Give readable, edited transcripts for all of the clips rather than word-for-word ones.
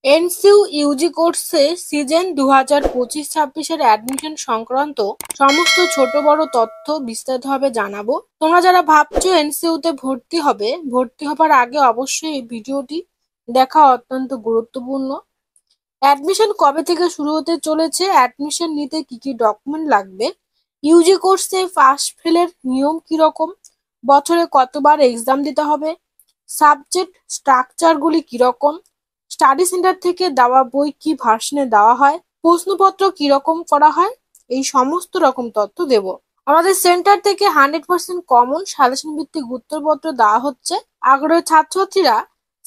NCU Yuji কোর্সে season 2025-26 admission সংক্রান্ত সমস্ত ছোট বড় তথ্য বিস্তারিতভাবে জানাবো। তোমরা যারা ভাবছো এনসিইউ তে ভর্তি হবার আগে অবশ্যই এই ভিডিওটি দেখা অত্যন্ত গুরুত্বপূর্ণ। অ্যাডমিশন কবে থেকে শুরু হতে চলেছে, অ্যাডমিশন নিতে কি কি ডকুমেন্ট লাগবে, ইউজি কোর্সে পাস ফেলের নিয়ম কিরকম, বছরে কতবার এক্সাম দিতে হবে, সাবজেক্ট স্ট্রাকচারগুলি কিরকম, স্টাডি সেন্টার থেকে দেওয়া বই কি ভার্সনে দেওয়া হয়, প্রশ্নপত্র কিরকম করা হয়, এই সমস্ত রকম তথ্য দেব। আমাদের সেন্টার থেকে 100% কমন সাজেশন ভিত্তিক উত্তরপত্র দেওয়া হচ্ছে। আগ্রহী ছাত্রছাত্রীরা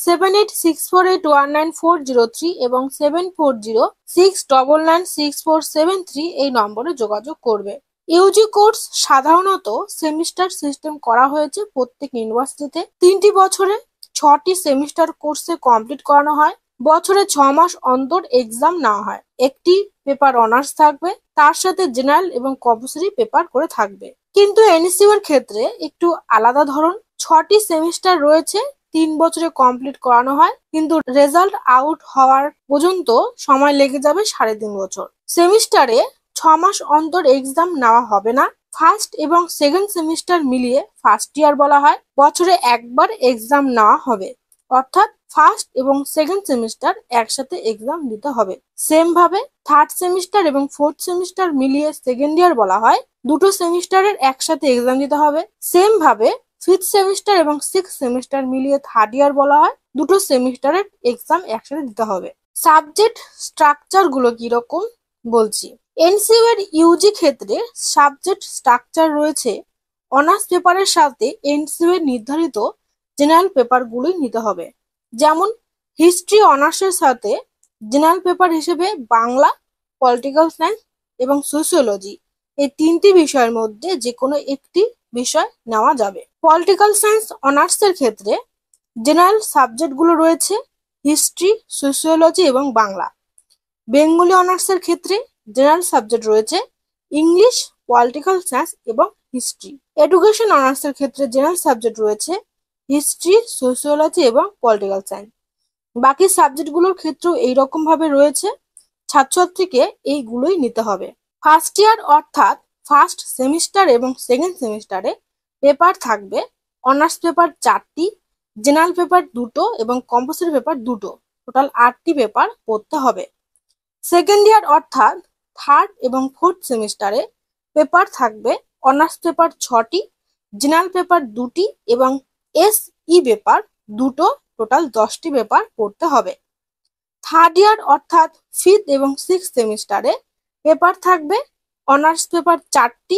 7864819403 এবং 7406996473 এই নম্বরে যোগাযোগ করবে। ইউজি কোর্স সাধারণত সেমিস্টার সিস্টেম করা হয়েছে। প্রত্যেক ইউনিভার্সিটিতে 3টি বছরে 6টি সেমিস্টার কোর্সে কমপ্লিট করানো হয়। বছরে 6 মাস অন্তর এক্সাম নেওয়া হয়। একটি পেপার অনার্স থাকবে, তার সাথে জেনারেল এবং কম্পালসরি পেপার করে থাকবে। কিন্তু এনসইউ এর ক্ষেত্রে একটু আলাদা ধরন। 6টি সেমিস্টার রয়েছে, 3 বছরে কমপ্লিট করানো হয়, কিন্তু রেজাল্ট আউট হওয়ার পর্যন্ত সময় লেগে যাবে 3.5 বছর। সেমিস্টারে 6 মাস অন্তর এক্সাম নেওয়া হবে না। ফার্স্ট এবং সেকেন্ড সেমিস্টার মিলিয়ে ফার্স্ট ইয়ার বলা হয়। বছরে একবার এক্সাম নেওয়া হবে, অর্থাৎ ফার্স্ট এবং সেকেন্ড সেমিস্টার একসাথে এক্সাম দিতে হবে। সেম ভাবে থার্ড সেমিস্টার এবং ফোর্থ সেমিস্টার মিলিয়ে সেকেন্ড ইয়ার বলা হয়। দুটো সেমিস্টারের একসাথে এক্সাম দিতে হবে। সেম ভাবে ফিফথ সেমিস্টার এবং সিক্স সেমিস্টার মিলিয়ে থার্ড ইয়ার বলা হয়। দুটো সেমিস্টারের এক্সাম একসাথে দিতে হবে। সাবজেক্ট স্ট্রাকচার গুলো কিরকম বলছি। এনসইউ এর ইউজি ক্ষেত্রে সাবজেক্ট স্ট্রাকচার রয়েছে। অনার্স পেপারের সাথে এনসইউ এর নির্ধারিত জেনারেল পেপারগুলোই নিতে হবে। যেমন হিস্ট্রি অনার্সের সাথে জেনারেল পেপার হিসেবে বাংলা, পলিটিক্যাল সায়েন্স এবং সোশিওলজি, এই 3টি বিষয়ের মধ্যে যে কোনো একটি বিষয় নেওয়া যাবে। পলিটিক্যাল সায়েন্স অনার্সের ক্ষেত্রে জেনারেল সাবজেক্টগুলো রয়েছে হিস্ট্রি, সোশিওলজি এবং বাংলা। বেঙ্গলি অনার্সের ক্ষেত্রে জেনারেল সাবজেক্ট রয়েছে ইংলিশ, পলিটিক্যাল সায়েন্স এবং হিস্ট্রি। এডুকেশন অনার্সের ক্ষেত্রে জেনারেল সাবজেক্ট রয়েছে হিস্ট্রি, সোশিওলজি এবং পলিটিক্যাল সায়েন্স। বাকি সাবজেক্টগুলোর ক্ষেত্রেও এইরকম ভাবে রয়েছে। ছাত্রছাত্রীকে এইগুলোই নিতে হবে। ফার্স্ট ইয়ার অর্থাৎ ফার্স্ট সেমিস্টার এবং সেকেন্ড সেমিস্টারে পেপার থাকবে। অনার্স পেপার 4টি, জেনারেল পেপার 2টো এবং কম্পালসরি পেপার 2টো, টোটাল 8টি পেপার পড়তে হবে। সেকেন্ড ইয়ার অর্থাৎ থার্ড এবং ফোর্থ সেমিস্টারে পেপার থাকবে। অনার্স পেপার 6টি, জেনারেল পেপার 2টি এবং এসই পেপার 2টো, টোটাল 10টি পেপার পড়তে হবে। থার্ড ইয়ার অর্থাৎ ফিফথ এবং সিক্স সেমিস্টারে পেপার থাকবে। অনার্স পেপার 4টি,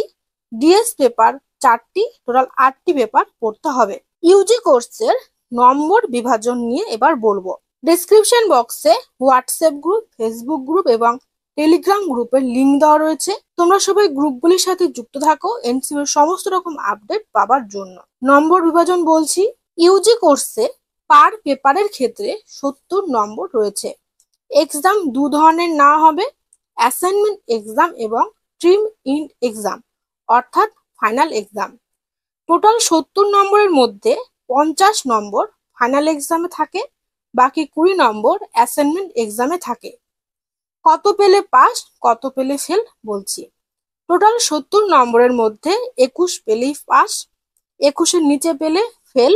ডিএস পেপার 4টি, টোটাল 8টি পেপার পড়তে হবে। ইউজি কোর্সের নম্বর বিভাজন নিয়ে এবার বলবো। ডেসক্রিপশন বক্সে হোয়াটসঅ্যাপ গ্রুপ, ফেসবুক গ্রুপ এবং টেলিগ্রাম গ্রুপের লিংক দেওয়া রয়েছে। তোমরা সবাই গ্রুপগুলির সাথে যুক্ত থাকো এনসইউ এর সমস্ত রকম আপডেট পাবার জন্য। নম্বর বিভাজন বলছি। ইউজি কোর্সে পার পেপারের ক্ষেত্রে 70 নম্বর রয়েছে। এক্সাম দু ধরনের নেওয়া হবে, অ্যাসাইনমেন্ট এক্সাম এবং ট্রিম ইন এক্সাম অর্থাৎ ফাইনাল এক্সাম। টোটাল 70 নম্বরের মধ্যে 50 নম্বর ফাইনাল এক্সামে থাকে, বাকি 20 নম্বর অ্যাসাইনমেন্ট এক্সামে থাকে। কত পেলে পাস, কত পেলে ফেল বলছি। টোটাল 70 নম্বরের মধ্যে 21 পেলেই পাস, 21-এর নিচে পেলে ফেল,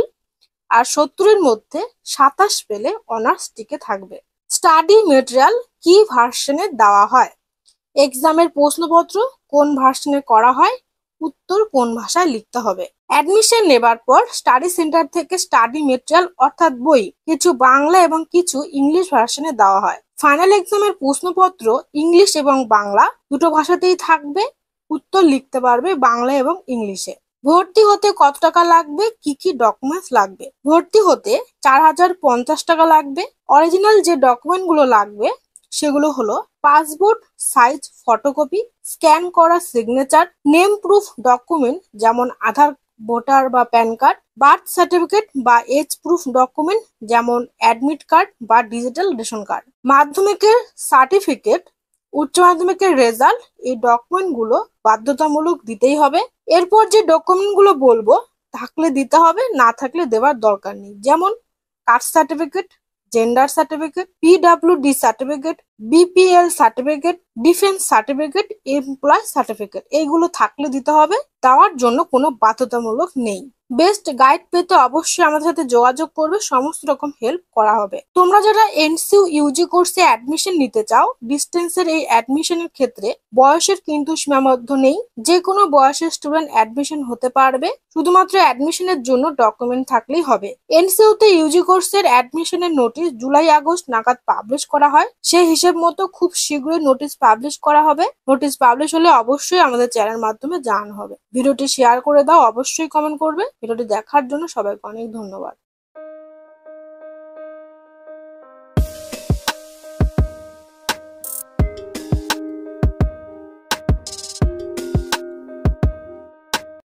আর 70-এর মধ্যে 27 পেলে অনার্স টিকে থাকবে। স্টাডি মেটেরিয়াল কি ভার্সনে দেওয়া হয়, এক্সামের প্রশ্নপত্র কোন ভার্সনে করা হয়, উত্তর কোন ভাষায় লিখতে হবে। অ্যাডমিশন নেবার পর স্টাডি সেন্টার থেকে স্টাডি মেটেরিয়াল অর্থাৎ বই কিছু বাংলা এবং কিছু ইংলিশ ভার্সনে দেওয়া হয়। ফাইনাল এক্সামের প্রশ্নপত্র ইংলিশ এবং বাংলা দুটো ভাষাতেই থাকবে। উত্তর লিখতে পারবে বাংলা এবং ইংলিশে। ভর্তি হতে কত টাকা লাগবে, কি কি ডকুমেন্টস লাগবে। ভর্তি হতে 4050 টাকা লাগবে। অরিজিনাল যে ডকুমেন্ট গুলো লাগবে সেগুলো হলো পাসপোর্ট সাইজ ফটোকপি, স্ক্যান করা সিগনেচার, নেম প্রুফ ডকুমেন্ট যেমন আধার, ভোটার বা প্যান কার্ড, বার্থ সার্টিফিকেট বা এজ প্রুফ ডকুমেন্ট যেমন অ্যাডমিট কার্ড বা ডিজিটাল রেশন কার্ড, মাধ্যমিকের সার্টিফিকেট, উচ্চ মাধ্যমিকের রেজাল্ট। এই ডকুমেন্ট গুলো বাধ্যতামূলক দিতেই হবে। এরপর যে ডকুমেন্ট গুলো বলবো থাকলে দিতে হবে, না থাকলে দেওয়ার দরকার নেই। যেমন caste certificate, gender certificate, PWD certificate, BPL certificate, defence certificate, employ certificate এইগুলো থাকলে দিতে হবে। দেওয়ার জন্য কোনো বাধ্যতামূলক নেই। বেস্ট গাইড পেতে অবশ্যই আমাদের সাথে যোগাযোগ করবে, সমস্ত রকম হেল্প করা হবে। তোমরা যারা এনসিইউ ইউজি কোর্সে অ্যাডমিশন নিতে চাও, ডিস্টেন্সের এই অ্যাডমিশনের ক্ষেত্রে বয়সের কিন্তু সীমাবদ্ধ নেই, যে কোনো বয়সের স্টুডেন্ট অ্যাডমিশন হতে পারবে, শুধুমাত্র অ্যাডমিশনের জন্য ডকুমেন্ট থাকলেই হবে। এনসিইউ তে ইউজি কোর্সের অ্যাডমিশনের নোটিশ জুলাই আগস্ট নাগাদ পাবলিশ করা হয়, সেই হিসেব মতো খুব শীঘ্রই নোটিশ পাবলিশ করা হবে। নোটিশ পাবলিশ হলে অবশ্যই আমাদের চ্যানেল মাধ্যমে জানানো হবে। ভিডিওটি শেয়ার করে দাও, অবশ্যই কমেন্ট করবে। ভিডিওটি দেখার জন্য সবাইকে অনেক ধন্যবাদ।